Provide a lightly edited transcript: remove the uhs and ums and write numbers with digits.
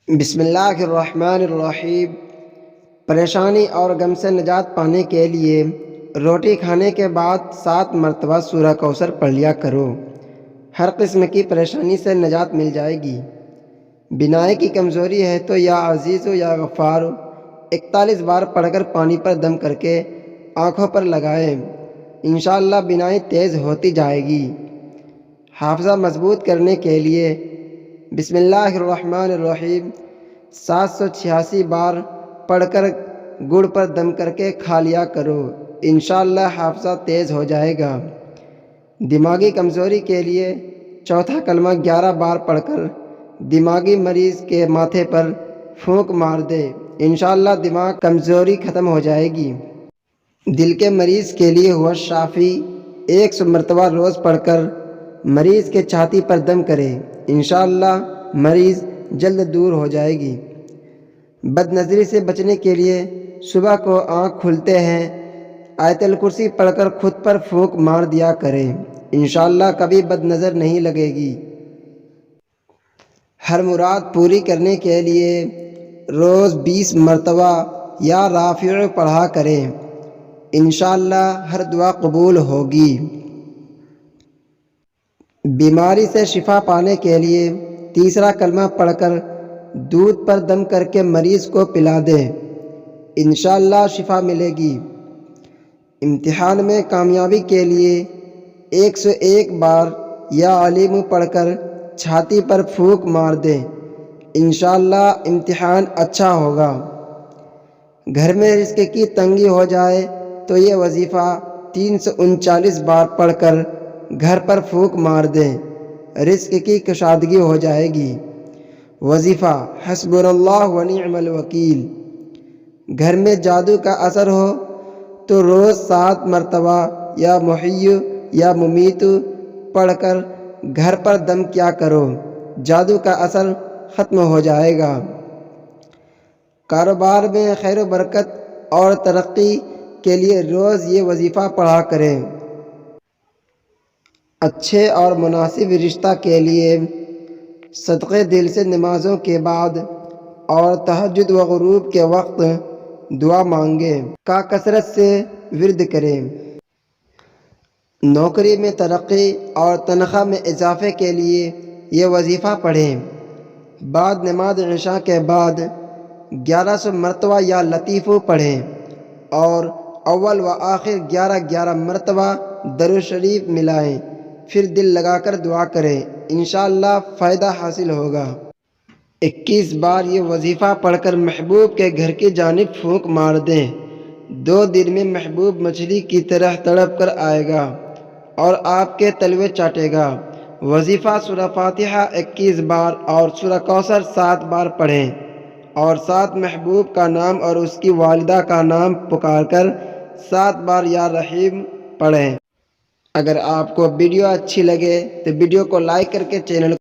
بسم اللہ الرحمن الرحیم۔ پریشانی اور غم سے نجات پانے کے لیے روٹی کھانے کے بعد 7 مرتبہ سورہ کوثر پڑھ لیا کرو۔ ہر قسم کی پریشانی سے نجات مل جائے گی۔ بینائی کی کمزوری ہے تو یا عزیز یا غفار 41 بار پڑھ کر پانی پر دم کر کے آنکھوں پر لگائیں، انشاءاللہ بینائی تیز ہوتی جائے گی۔ حافظہ مضبوط کرنے کے لیے بسم اللہ الرحمن الرحیم 786 بار پڑھ کر گڑ پر دم کر کے کھا لیا کرو، انشاءاللہ حافظہ تیز ہو جائے گا۔ دماغی کمزوری کے لیے چوتھا کلمہ 11 بار پڑھ کر دماغی مریض کے ماتھے پر پھونک مار دے، انشاءاللہ دماغ کمزوری ختم ہو جائے گی۔ دل کے مریض کے لیے ہوا شافی 100 مرتبہ روز پڑھ کر مریض کے چھاتی پر دم کرے، انشاءاللہ مریض جلد دور ہو جائے گی۔ بد نظری سے بچنے کے لیے صبح کو آنکھ کھلتے ہیں آیت الکرسی پڑھ کر خود پر پھونک مار دیا کریں، انشاءاللہ کبھی بد نظر نہیں لگے گی۔ ہر مراد پوری کرنے کے لیے روز 20 مرتبہ یا رافع پڑھا کریں، انشاءاللہ ہر دعا قبول ہوگی۔ بیماری سے شفا پانے کے لیے تیسرا کلمہ پڑھ کر دودھ پر دم کر کے مریض کو پلا دیں، انشاءاللہ شفا ملے گی۔ امتحان میں کامیابی کے لیے 101 بار یا علیم پڑھ کر چھاتی پر پھونک مار دیں، انشاءاللہ امتحان اچھا ہوگا۔ گھر میں رزق کی تنگی ہو جائے تو یہ وظیفہ 339 بار پڑھ کر گھر پر پھونک مار دیں، رزق کی کشادگی ہو جائے گی۔ وظیفہ حسبنا اللہ ونعم الوکیل۔ گھر میں جادو کا اثر ہو تو روز 7 مرتبہ یا محی یا ممیت پڑھ کر گھر پر دم کیا کرو، جادو کا اثر ختم ہو جائے گا۔ کاروبار میں خیر و برکت اور ترقی کے لیے روز یہ وظیفہ پڑھا کریں۔ اچھے اور مناسب رشتہ کے لیے صدقے دل سے نمازوں کے بعد اور تہجد و غروب کے وقت دعا مانگیں کا کثرت سے ورد کریں۔ نوکری میں ترقی اور تنخواہ میں اضافے کے لیے یہ وظیفہ پڑھیں۔ بعد نماز عشاء کے بعد 1100 مرتبہ یا لطیف پڑھیں اور اول و آخر 11 مرتبہ درود شریف ملائیں، پھر دل لگا کر دعا کریں، انشاءاللہ فائدہ حاصل ہوگا۔ 21 بار یہ وظیفہ پڑھ کر محبوب کے گھر کی جانب پھونک مار دیں، 2 دن میں محبوب مچھلی کی طرح تڑپ کر آئے گا اور آپ کے تلوے چاٹے گا۔ وظیفہ سورہ فاتحہ 21 بار اور سورہ کوثر 7 بار پڑھیں اور ساتھ محبوب کا نام اور اس کی والدہ کا نام پکار کر 7 بار یا رحیم پڑھیں۔ اگر آپ کو ویڈیو اچھی لگے تو ویڈیو کو لائک کر کے چینل